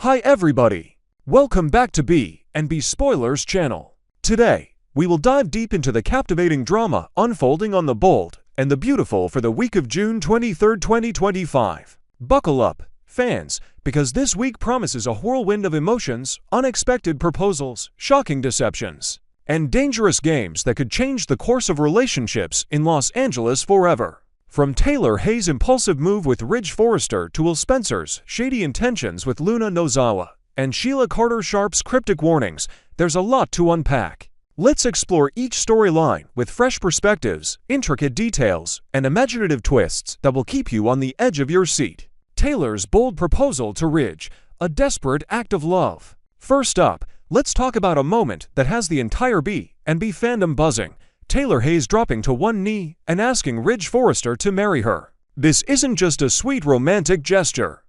Hi everybody! Welcome back to B&B Spoilers channel. Today, we will dive deep into the captivating drama unfolding on The Bold and the Beautiful for the week of June 23, 2025. Buckle up, fans, because this week promises a whirlwind of emotions, unexpected proposals, shocking deceptions, and dangerous games that could change the course of relationships in Los Angeles forever. From Taylor Hayes' impulsive move with Ridge Forrester to Will Spencer's shady intentions with Luna Nozawa and Sheila Carter Sharp's cryptic warnings, there's a lot to unpack. Let's explore each storyline with fresh perspectives, intricate details, and imaginative twists that will keep you on the edge of your seat. Taylor's bold proposal to Ridge, a desperate act of love. First up, let's talk about a moment that has the entire B&B fandom buzzing. Taylor Hayes dropping to one knee and asking Ridge Forrester to marry her. This isn't just a sweet romantic gesture.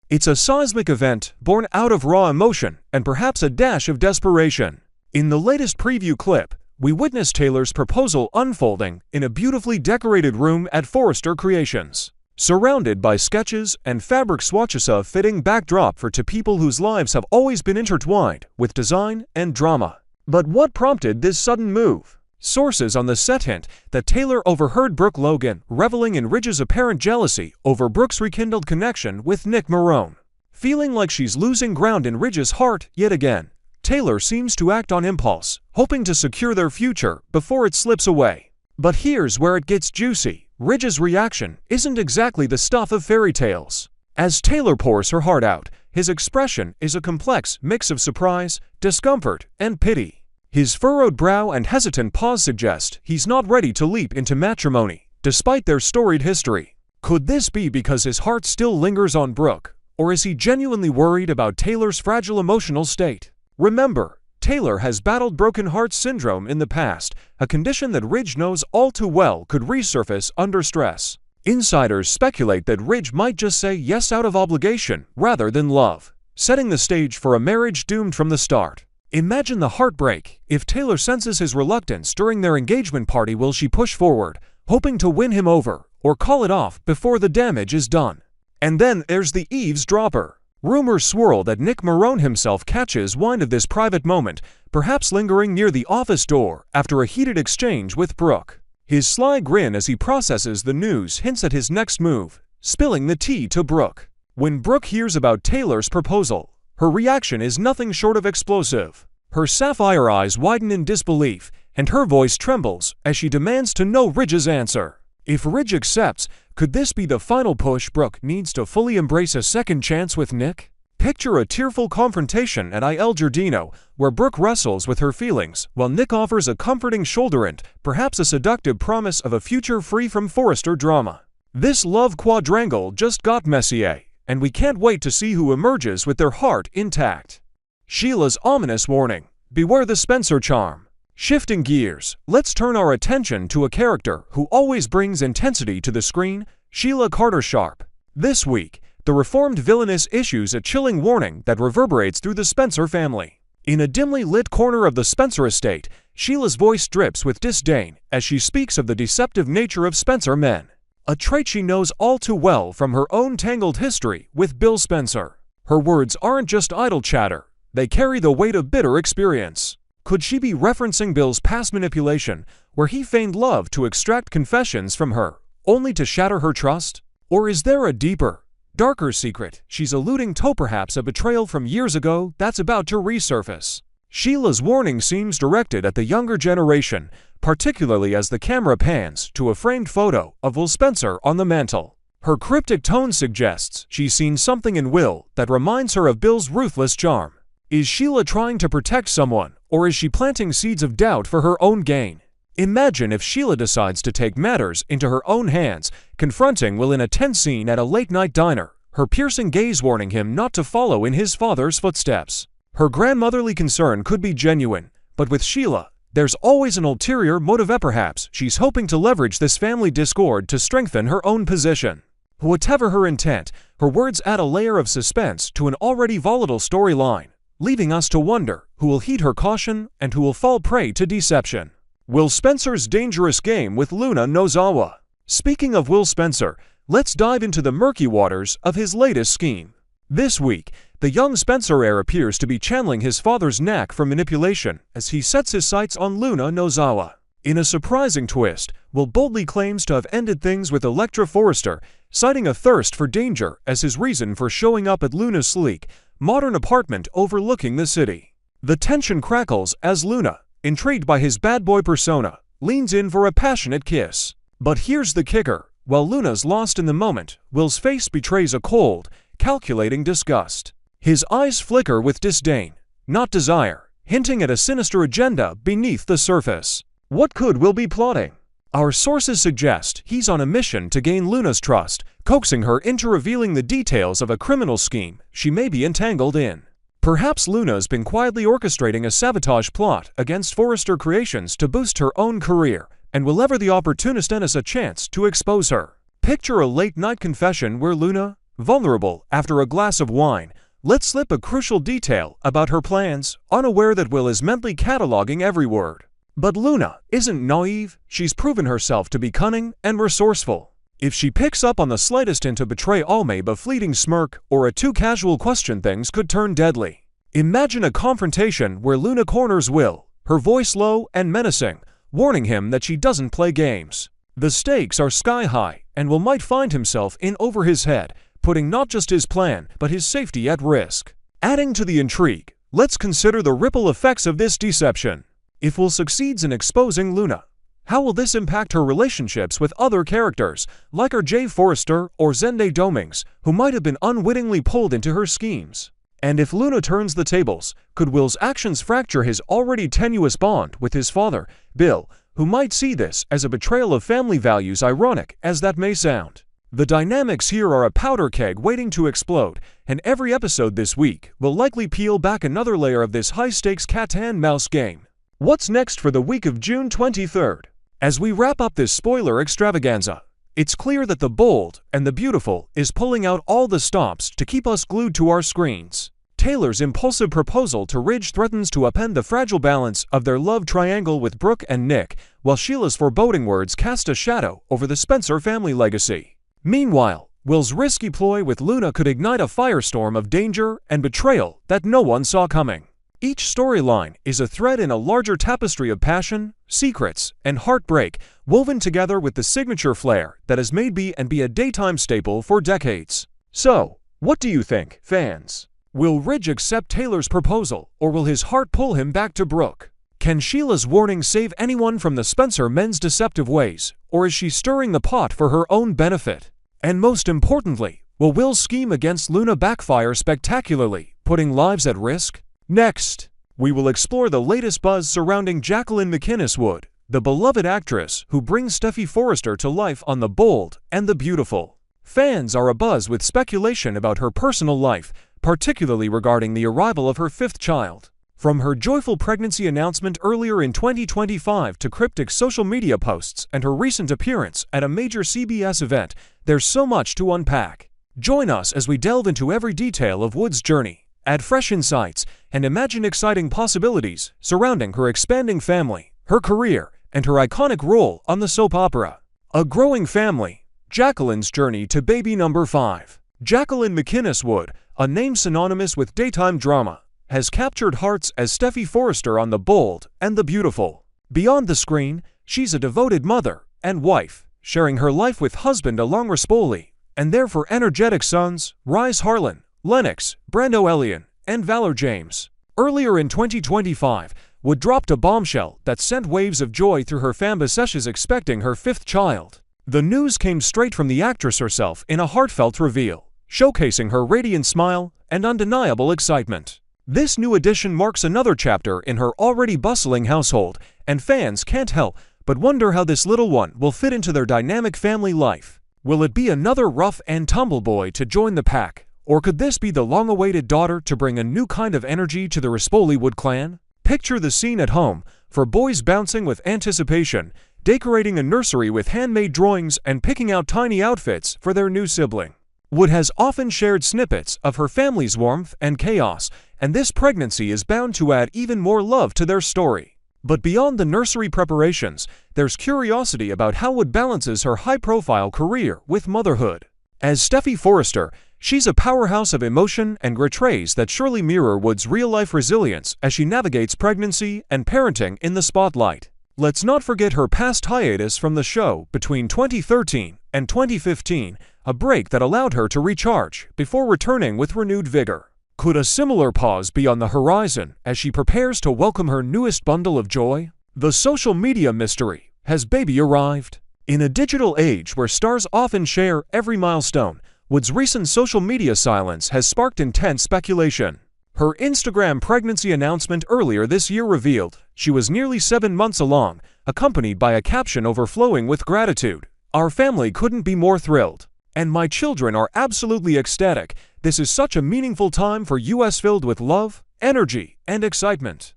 It's a seismic event born out of raw emotion and perhaps a dash of desperation. In the latest preview clip, we witness Taylor's proposal unfolding in a beautifully decorated room at Forrester Creations, surrounded by sketches and fabric swatches, a fitting backdrop for two people whose lives have always been intertwined with design and drama. But what prompted this sudden move? Sources on the set hint that Taylor overheard Brooke Logan reveling in Ridge's apparent jealousy over Brooke's rekindled connection with Nick Marone. Feeling like she's losing ground in Ridge's heart yet again, Taylor seems to act on impulse, hoping to secure their future before it slips away. But here's where it gets juicy. Ridge's reaction isn't exactly the stuff of fairy tales. As Taylor pours her heart out, his expression is a complex mix of surprise, discomfort, and pity. His furrowed brow and hesitant pause suggest he's not ready to leap into matrimony, despite their storied history. Could this be because his heart still lingers on Brooke, or is he genuinely worried about Taylor's fragile emotional state? Remember, Taylor has battled broken heart syndrome in the past, a condition that Ridge knows all too well could resurface under stress. Insiders speculate that Ridge might just say yes out of obligation rather than love, setting the stage for a marriage doomed from the start. Imagine the heartbreak if Taylor senses his reluctance during their engagement party. Will she push forward, hoping to win him over, or call it off before the damage is done? And then there's the eavesdropper. Rumors swirl that Nick Marone himself catches wind of this private moment, perhaps lingering near the office door after a heated exchange with Brooke. His sly grin as he processes the news hints at his next move, spilling the tea to Brooke. When Brooke hears about Taylor's proposal, her reaction is nothing short of explosive. Her sapphire eyes widen in disbelief, and her voice trembles as she demands to know Ridge's answer. If Ridge accepts, could this be the final push Brooke needs to fully embrace a second chance with Nick? Picture a tearful confrontation at Il Giardino, where Brooke wrestles with her feelings, while Nick offers a comforting shoulder and perhaps a seductive promise of a future free from Forrester drama. This love quadrangle just got messier, and we can't wait to see who emerges with their heart intact. Sheila's ominous warning: beware the Spencer charm. Shifting gears, let's turn our attention to a character who always brings intensity to the screen, Sheila Carter Sharp. This week, the reformed villainess issues a chilling warning that reverberates through the Spencer family. In a dimly lit corner of the Spencer estate, Sheila's voice drips with disdain as she speaks of the deceptive nature of Spencer men, a trait she knows all too well from her own tangled history with Bill Spencer. Her words aren't just idle chatter, they carry the weight of bitter experience. Could she be referencing Bill's past manipulation, where he feigned love to extract confessions from her, only to shatter her trust? Or is there a deeper, darker secret she's alluding to, perhaps a betrayal from years ago that's about to resurface? Sheila's warning seems directed at the younger generation, particularly as the camera pans to a framed photo of Will Spencer on the mantel. Her cryptic tone suggests she's seen something in Will that reminds her of Bill's ruthless charm. Is Sheila trying to protect someone, or is she planting seeds of doubt for her own gain? Imagine if Sheila decides to take matters into her own hands, confronting Will in a tense scene at a late-night diner, her piercing gaze warning him not to follow in his father's footsteps. Her grandmotherly concern could be genuine, but with Sheila, there's always an ulterior motive. Perhaps she's hoping to leverage this family discord to strengthen her own position. Whatever her intent, her words add a layer of suspense to an already volatile storyline, leaving us to wonder who will heed her caution and who will fall prey to deception. Will Spencer's dangerous game with Luna Nozawa. Speaking of Will Spencer, let's dive into the murky waters of his latest scheme. This week, the young Spencer heir appears to be channeling his father's knack for manipulation as he sets his sights on Luna Nozawa. In a surprising twist, Will boldly claims to have ended things with Electra Forrester, citing a thirst for danger as his reason for showing up at Luna's sleek, modern apartment overlooking the city. The tension crackles as Luna, intrigued by his bad boy persona, leans in for a passionate kiss. But here's the kicker. While Luna's lost in the moment, Will's face betrays a cold, calculating disgust. His eyes flicker with disdain, not desire, hinting at a sinister agenda beneath the surface. What could Will be plotting? Our sources suggest he's on a mission to gain Luna's trust, coaxing her into revealing the details of a criminal scheme she may be entangled in. Perhaps Luna's been quietly orchestrating a sabotage plot against Forrester Creations to boost her own career, and will ever the opportunist stand a chance to expose her. Picture a late-night confession where Luna, vulnerable after a glass of wine, lets slip a crucial detail about her plans, unaware that Will is mentally cataloging every word. But Luna isn't naive. She's proven herself to be cunning and resourceful. If she picks up on the slightest hint to betray Almabe, a fleeting smirk or a too casual question, things could turn deadly. Imagine a confrontation where Luna corners Will, her voice low and menacing, warning him that she doesn't play games. The stakes are sky high, and Will might find himself in over his head, putting not just his plan but his safety at risk. Adding to the intrigue, let's consider the ripple effects of this deception. If Will succeeds in exposing Luna, how will this impact her relationships with other characters, like her Jay Forrester or Zende Domings, who might have been unwittingly pulled into her schemes? And if Luna turns the tables, could Will's actions fracture his already tenuous bond with his father, Bill, who might see this as a betrayal of family values, ironic as that may sound? The dynamics here are a powder keg waiting to explode, and every episode this week will likely peel back another layer of this high-stakes cat-and-mouse game. What's next for the week of June 23rd? As we wrap up this spoiler extravaganza, it's clear that the bold and the beautiful is pulling out all the stops to keep us glued to our screens. Taylor's impulsive proposal to Ridge threatens to upend the fragile balance of their love triangle with Brooke and Nick, while Sheila's foreboding words cast a shadow over the Spencer family legacy. Meanwhile, Will's risky ploy with Luna could ignite a firestorm of danger and betrayal that no one saw coming. Each storyline is a thread in a larger tapestry of passion, secrets, and heartbreak, woven together with the signature flair that has made B&B a daytime staple for decades. So, what do you think, fans? Will Ridge accept Taylor's proposal, or will his heart pull him back to Brooke? Can Sheila's warning save anyone from the Spencer men's deceptive ways, or is she stirring the pot for her own benefit? And most importantly, will Will's scheme against Luna backfire spectacularly, putting lives at risk? Next, we will explore the latest buzz surrounding Jacqueline MacInnes Wood, the beloved actress who brings Steffy Forrester to life on The Bold and the Beautiful. Fans are abuzz with speculation about her personal life, particularly regarding the arrival of her fifth child. From her joyful pregnancy announcement earlier in 2025 to cryptic social media posts and her recent appearance at a major CBS event, there's so much to unpack. Join us as we delve into every detail of Wood's journey, add fresh insights, and imagine exciting possibilities surrounding her expanding family, her career, and her iconic role on the soap opera. A growing family, Jacqueline's journey to baby number 5. Jacqueline MacInnes Wood, a name synonymous with daytime drama, has captured hearts as Steffy Forrester on The Bold and the Beautiful. Beyond the screen, she's a devoted mother and wife, sharing her life with husband Along Rispoli, and their four energetic sons, Rhys Harlan, Lennox, Brando Elian, and Valor James. Earlier in 2025, Wood dropped a bombshell that sent waves of joy through her fan base expecting her fifth child. The news came straight from the actress herself in a heartfelt reveal, showcasing her radiant smile and undeniable excitement. This new addition marks another chapter in her already bustling household, and fans can't help but wonder how this little one will fit into their dynamic family life. Will it be another rough and tumble boy to join the pack? Or could this be the long-awaited daughter to bring a new kind of energy to the Rispoli Wood clan? Picture the scene at home, for boys bouncing with anticipation, decorating a nursery with handmade drawings and picking out tiny outfits for their new sibling. Wood has often shared snippets of her family's warmth and chaos, and this pregnancy is bound to add even more love to their story. But beyond the nursery preparations, there's curiosity about how Wood balances her high-profile career with motherhood. As Steffy Forrester, She's a powerhouse of emotion and traits that surely mirror Wood's real-life resilience as she navigates pregnancy and parenting in the spotlight. Let's not forget her past hiatus from the show between 2013 and 2015, a break that allowed her to recharge before returning with renewed vigor. Could a similar pause be on the horizon as she prepares to welcome her newest bundle of joy? The social media mystery: has baby arrived? In a digital age where stars often share every milestone, Wood's recent social media silence has sparked intense speculation. Her Instagram pregnancy announcement earlier this year revealed she was nearly 7 months along, accompanied by a caption overflowing with gratitude. "Our family couldn't be more thrilled. And my children are absolutely ecstatic. This is such a meaningful time for us, filled with love, energy, and excitement."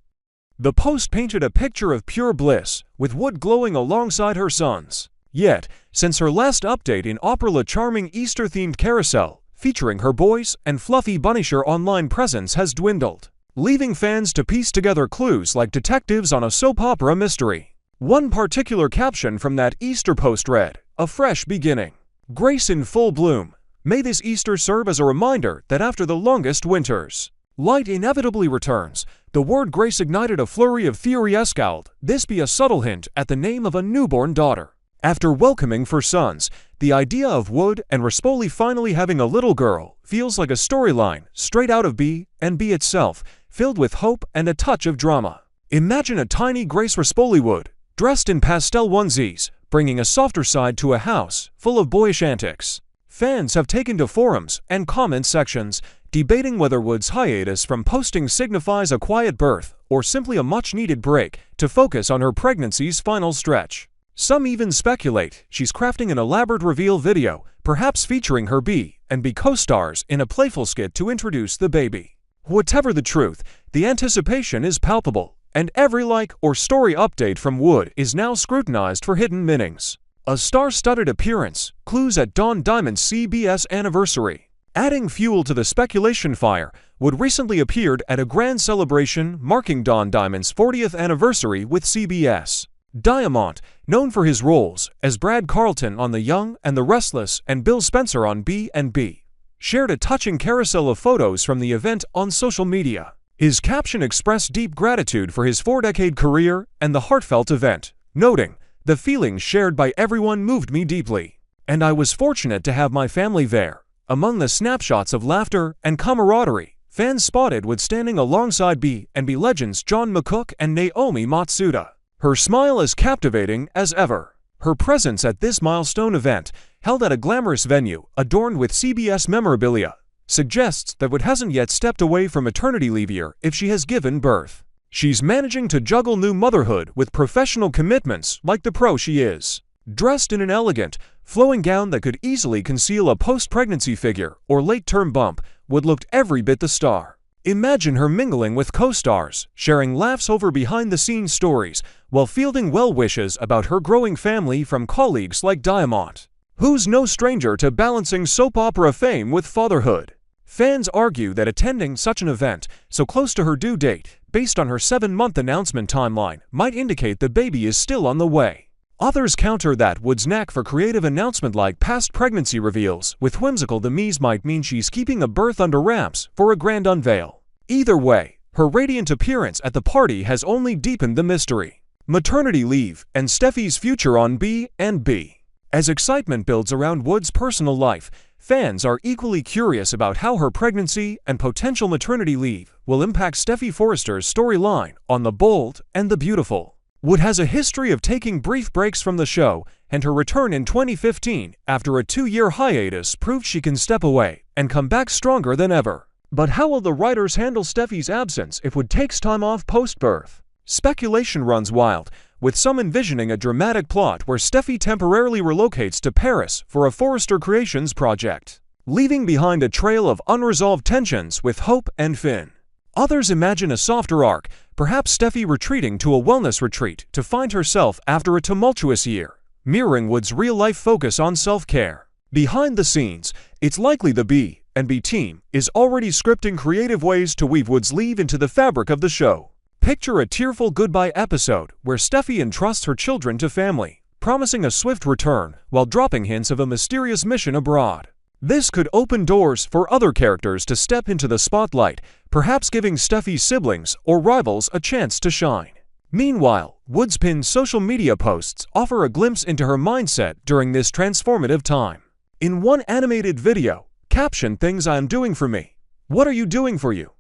The post painted a picture of pure bliss, with Wood glowing alongside her sons. Yet, since her last update in April, a charming Easter-themed carousel featuring her boys and fluffy bunnyshire online presence has dwindled, leaving fans to piece together clues like detectives on a soap opera mystery. One particular caption from that Easter post read, "A fresh beginning. Grace in full bloom. May this Easter serve as a reminder that after the longest winters, light inevitably returns." The word grace ignited a flurry of theory. Could this be a subtle hint at the name of a newborn daughter? After welcoming four sons, the idea of Wood and Rispoli finally having a little girl feels like a storyline straight out of B and B itself, filled with hope and a touch of drama. Imagine a tiny Grace Rispoli Wood, dressed in pastel onesies, bringing a softer side to a house full of boyish antics. Fans have taken to forums and comment sections, debating whether Wood's hiatus from posting signifies a quiet birth or simply a much-needed break to focus on her pregnancy's final stretch. Some even speculate she's crafting an elaborate reveal video, perhaps featuring her B and B co-stars in a playful skit to introduce the baby. Whatever the truth, the anticipation is palpable, and every like or story update from Wood is now scrutinized for hidden meanings. A star-studded appearance, clues at Dawn Diamond's CBS anniversary. Adding fuel to the speculation fire, Wood recently appeared at a grand celebration marking Dawn Diamond's 40th anniversary with CBS. Diamond, known for his roles as Brad Carlton on The Young and the Restless and Bill Spencer on B&B, shared a touching carousel of photos from the event on social media. His caption expressed deep gratitude for his 4-decade career and the heartfelt event, noting, "The feelings shared by everyone moved me deeply, and I was fortunate to have my family there." Among the snapshots of laughter and camaraderie, fans spotted Wood standing alongside B&B legends John McCook and Naomi Matsuda. Her smile as captivating as ever. Her presence at this milestone event, held at a glamorous venue adorned with CBS memorabilia, suggests that Wood hasn't yet stepped away from maternity leave year if she has given birth. She's managing to juggle new motherhood with professional commitments like the pro she is. Dressed in an elegant, flowing gown that could easily conceal a post-pregnancy figure or late-term bump, Wood looked every bit the star. Imagine her mingling with co-stars, sharing laughs over behind-the-scenes stories, while fielding well wishes about her growing family from colleagues like Diamond, who's no stranger to balancing soap opera fame with fatherhood. Fans argue that attending such an event, so close to her due date, based on her 7-month announcement timeline, might indicate the baby is still on the way. Others counter that Wood's knack for creative announcement-like past pregnancy reveals with whimsical demise might mean she's keeping a birth under wraps for a grand unveil. Either way, her radiant appearance at the party has only deepened the mystery. Maternity leave and Steffi's future on B&B. As excitement builds around Wood's personal life, fans are equally curious about how her pregnancy and potential maternity leave will impact Steffi Forrester's storyline on The Bold and the Beautiful. Wood has a history of taking brief breaks from the show, and her return in 2015 after a 2-year hiatus proved she can step away and come back stronger than ever. But how will the writers handle Steffi's absence if Wood takes time off post-birth? Speculation runs wild, with some envisioning a dramatic plot where Steffi temporarily relocates to Paris for a Forrester Creations project, leaving behind a trail of unresolved tensions with Hope and Finn. Others imagine a softer arc, perhaps Steffi retreating to a wellness retreat to find herself after a tumultuous year, mirroring Wood's real-life focus on self-care. Behind the scenes, it's likely the B&B team is already scripting creative ways to weave Wood's leave into the fabric of the show. Picture a tearful goodbye episode where Steffi entrusts her children to family, promising a swift return while dropping hints of a mysterious mission abroad. This could open doors for other characters to step into the spotlight, perhaps giving Steffi's siblings or rivals a chance to shine. Meanwhile, Wood's pinned social media posts offer a glimpse into her mindset during this transformative time. In one animated video, captioned "Things I'm doing for me. What are you doing for you?"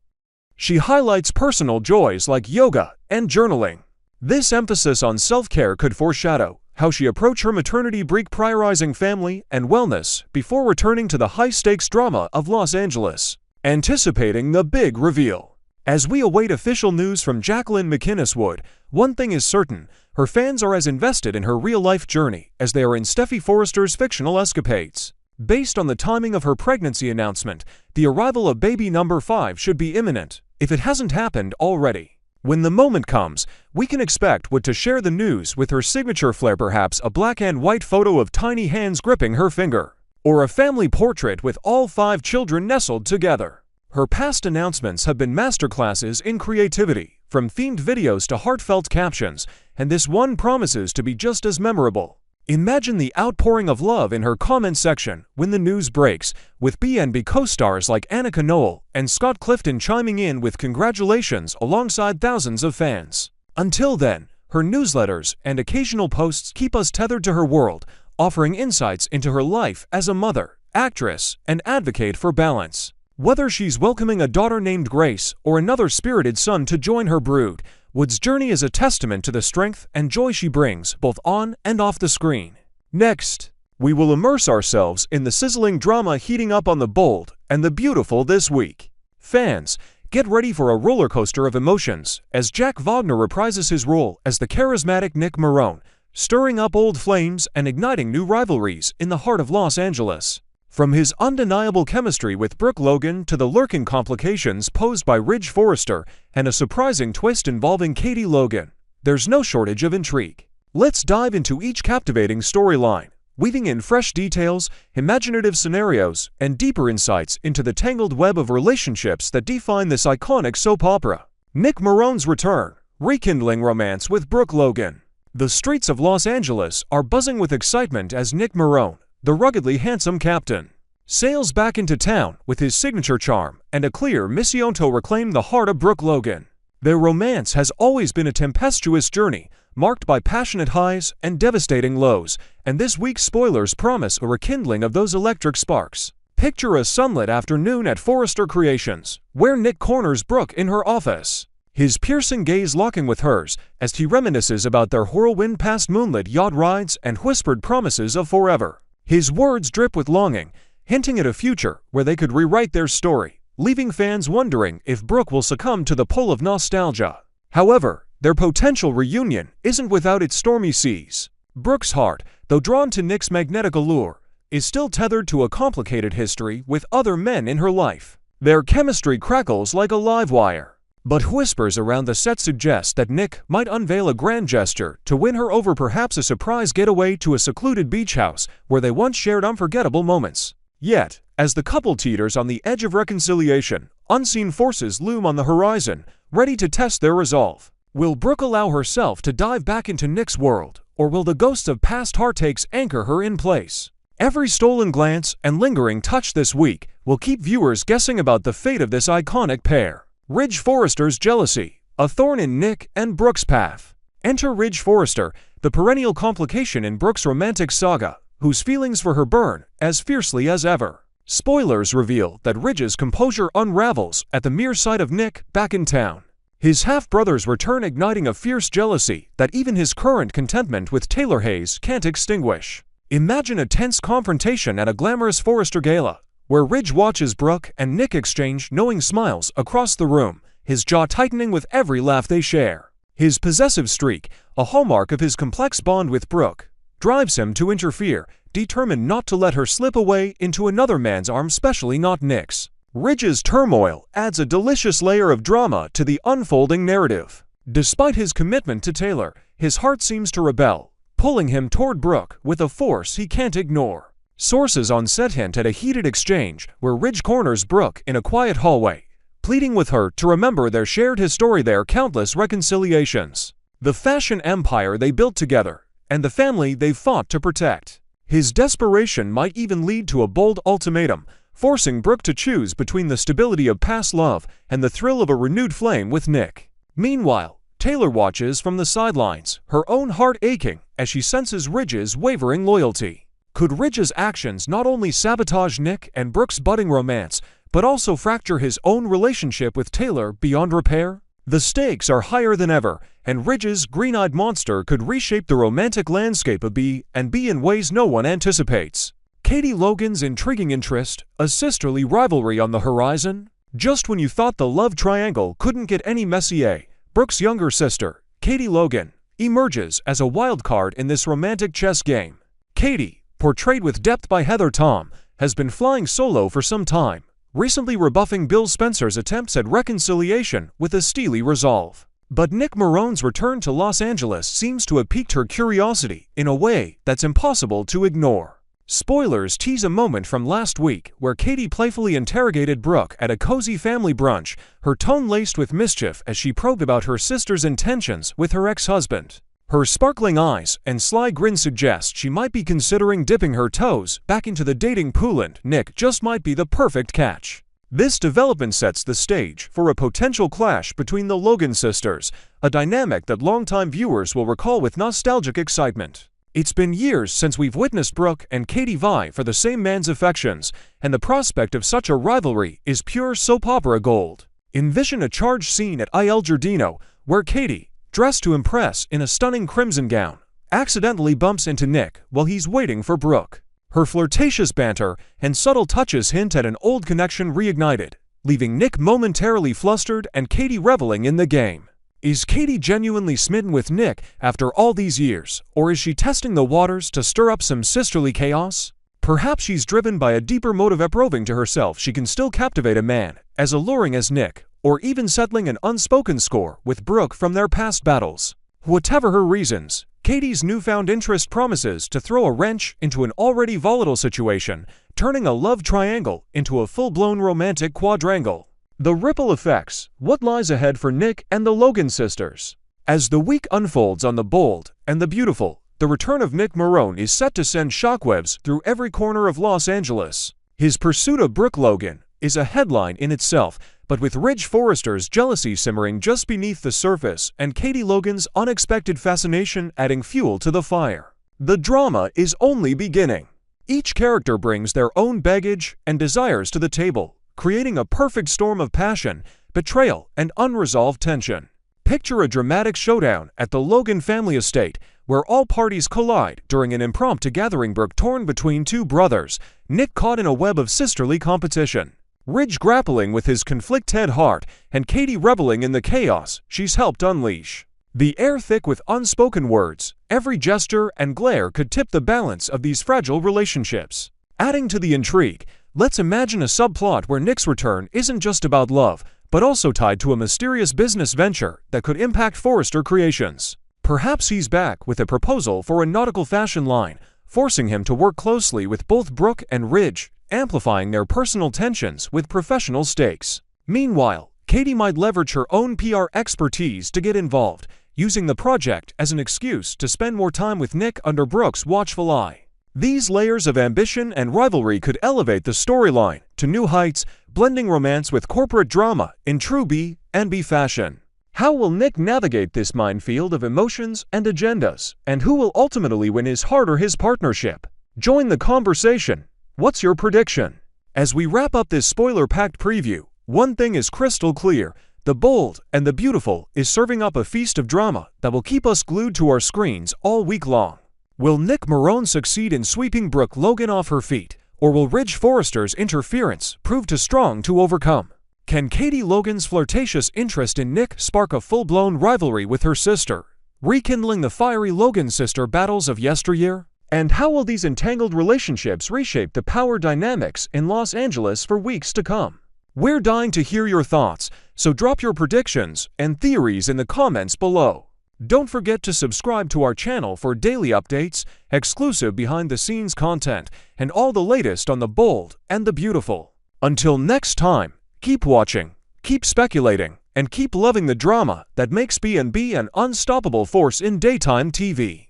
she highlights personal joys like yoga and journaling. This emphasis on self-care could foreshadow how she approached her maternity break, prioritizing family and wellness before returning to the high-stakes drama of Los Angeles. Anticipating the big reveal. As we await official news from Jacqueline MacInnes Wood, one thing is certain: her fans are as invested in her real-life journey as they are in Steffi Forrester's fictional escapades. Based on the timing of her pregnancy announcement, the arrival of baby number 5 should be imminent, if it hasn't happened already. When the moment comes, we can expect Wood to share the news with her signature flair, perhaps a black and white photo of tiny hands gripping her finger, or a family portrait with all 5 children nestled together. Her past announcements have been masterclasses in creativity, from themed videos to heartfelt captions, and this one promises to be just as memorable. Imagine the outpouring of love in her comment section when the news breaks, with B&B co-stars like Annika Noel and Scott Clifton chiming in with congratulations alongside thousands of fans. Until then, her newsletters and occasional posts keep us tethered to her world, offering insights into her life as a mother, actress, and advocate for balance. Whether she's welcoming a daughter named Grace or another spirited son to join her brood, Wood's journey is a testament to the strength and joy she brings both on and off the screen. Next, we will immerse ourselves in the sizzling drama heating up on The Bold and the Beautiful this week. Fans, get ready for a roller coaster of emotions as Jack Wagner reprises his role as the charismatic Nick Marone, stirring up old flames and igniting new rivalries in the heart of Los Angeles. From his undeniable chemistry with Brooke Logan to the lurking complications posed by Ridge Forrester and a surprising twist involving Katie Logan, there's no shortage of intrigue. Let's dive into each captivating storyline, weaving in fresh details, imaginative scenarios, and deeper insights into the tangled web of relationships that define this iconic soap opera. Nick Marone's return, rekindling romance with Brooke Logan. The streets of Los Angeles are buzzing with excitement as Nick Marone, the ruggedly handsome captain, sails back into town with his signature charm and a clear mission to reclaim the heart of Brooke Logan. Their romance has always been a tempestuous journey, marked by passionate highs and devastating lows, and this week's spoilers promise a rekindling of those electric sparks. Picture a sunlit afternoon at Forrester Creations, where Nick corners Brooke in her office, his piercing gaze locking with hers as he reminisces about their whirlwind past moonlit yacht rides and whispered promises of forever. His words drip with longing, hinting at a future where they could rewrite their story, leaving fans wondering if Brooke will succumb to the pull of nostalgia. However, their potential reunion isn't without its stormy seas. Brooke's heart, though drawn to Nick's magnetic allure, is still tethered to a complicated history with other men in her life. Their chemistry crackles like a live wire, but whispers around the set suggest that Nick might unveil a grand gesture to win her over, perhaps a surprise getaway to a secluded beach house where they once shared unforgettable moments. Yet, as the couple teeters on the edge of reconciliation, unseen forces loom on the horizon, ready to test their resolve. Will Brooke allow herself to dive back into Nick's world, or will the ghosts of past heartaches anchor her in place? Every stolen glance and lingering touch this week will keep viewers guessing about the fate of this iconic pair. Ridge Forrester's jealousy, a thorn in Nick and Brooke's path. Enter Ridge Forrester, the perennial complication in Brooke's romantic saga, whose feelings for her burn as fiercely as ever. Spoilers reveal that Ridge's composure unravels at the mere sight of Nick back in town. His half-brother's return igniting a fierce jealousy that even his current contentment with Taylor Hayes can't extinguish. Imagine a tense confrontation at a glamorous Forrester gala, where Ridge watches Brooke and Nick exchange knowing smiles across the room, his jaw tightening with every laugh they share. His possessive streak, a hallmark of his complex bond with Brooke, drives him to interfere, determined not to let her slip away into another man's arms, especially not Nick's. Ridge's turmoil adds a delicious layer of drama to the unfolding narrative. Despite his commitment to Taylor, his heart seems to rebel, pulling him toward Brooke with a force he can't ignore. Sources on set hint at a heated exchange where Ridge corners Brooke in a quiet hallway, pleading with her to remember their shared history, their countless reconciliations, the fashion empire they built together, and the family they've fought to protect. His desperation might even lead to a bold ultimatum, forcing Brooke to choose between the stability of past love and the thrill of a renewed flame with Nick. Meanwhile, Taylor watches from the sidelines, her own heart aching as she senses Ridge's wavering loyalty. Could Ridge's actions not only sabotage Nick and Brooke's budding romance, but also fracture his own relationship with Taylor beyond repair? The stakes are higher than ever, and Ridge's green-eyed monster could reshape the romantic landscape of B and B in ways no one anticipates. Katie Logan's intriguing interest, a sisterly rivalry on the horizon? Just when you thought the love triangle couldn't get any messier, Brooke's younger sister, Katie Logan, emerges as a wild card in this romantic chess game. Katie, portrayed with depth by Heather Tom, has been flying solo for some time, recently rebuffing Bill Spencer's attempts at reconciliation with a steely resolve. But Nick Marone's return to Los Angeles seems to have piqued her curiosity in a way that's impossible to ignore. Spoilers tease a moment from last week where Katie playfully interrogated Brooke at a cozy family brunch, her tone laced with mischief as she probed about her sister's intentions with her ex-husband. Her sparkling eyes and sly grin suggest she might be considering dipping her toes back into the dating pool, and Nick just might be the perfect catch. This development sets the stage for a potential clash between the Logan sisters, a dynamic that longtime viewers will recall with nostalgic excitement. It's been years since we've witnessed Brooke and Katie vie for the same man's affections, and the prospect of such a rivalry is pure soap opera gold. Envision a charged scene at Il Giardino, where Katie, dressed to impress in a stunning crimson gown, accidentally bumps into Nick while he's waiting for Brooke. Her flirtatious banter and subtle touches hint at an old connection reignited, leaving Nick momentarily flustered and Katie reveling in the game. Is Katie genuinely smitten with Nick after all these years, or is she testing the waters to stir up some sisterly chaos? Perhaps she's driven by a deeper motive of proving to herself she can still captivate a man as alluring as Nick, or even settling an unspoken score with Brooke from their past battles. Whatever her reasons, Katie's newfound interest promises to throw a wrench into an already volatile situation, turning a love triangle into a full-blown romantic quadrangle. The ripple effects, what lies ahead for Nick and the Logan sisters? As the week unfolds on The Bold and the Beautiful, the return of Nick Marone is set to send shockwaves through every corner of Los Angeles. His pursuit of Brooke Logan is a headline in itself, but with Ridge Forrester's jealousy simmering just beneath the surface and Katie Logan's unexpected fascination adding fuel to the fire, the drama is only beginning. Each character brings their own baggage and desires to the table, creating a perfect storm of passion, betrayal, and unresolved tension. Picture a dramatic showdown at the Logan family estate, where all parties collide during an impromptu gathering, Brooke torn between two brothers, Nick caught in a web of sisterly competition, Ridge grappling with his conflicted heart, and Katie reveling in the chaos she's helped unleash. The air thick with unspoken words, every gesture and glare could tip the balance of these fragile relationships. Adding to the intrigue, let's imagine a subplot where Nick's return isn't just about love, but also tied to a mysterious business venture that could impact Forrester Creations. Perhaps he's back with a proposal for a nautical fashion line, forcing him to work closely with both Brooke and Ridge, amplifying their personal tensions with professional stakes. Meanwhile, Katie might leverage her own PR expertise to get involved, using the project as an excuse to spend more time with Nick under Brooke's watchful eye. These layers of ambition and rivalry could elevate the storyline to new heights, blending romance with corporate drama in true B and B fashion. How will Nick navigate this minefield of emotions and agendas, and who will ultimately win his heart or his partnership? Join the conversation. What's your prediction? As we wrap up this spoiler-packed preview, one thing is crystal clear: The Bold and the Beautiful is serving up a feast of drama that will keep us glued to our screens all week long. Will Nick Marone succeed in sweeping Brooke Logan off her feet, or will Ridge Forrester's interference prove too strong to overcome? Can Katie Logan's flirtatious interest in Nick spark a full-blown rivalry with her sister, rekindling the fiery Logan sister battles of yesteryear? And how will these entangled relationships reshape the power dynamics in Los Angeles for weeks to come? We're dying to hear your thoughts, so drop your predictions and theories in the comments below. Don't forget to subscribe to our channel for daily updates, exclusive behind-the-scenes content, and all the latest on The Bold and the Beautiful. Until next time, keep watching, keep speculating, and keep loving the drama that makes B&B an unstoppable force in daytime TV.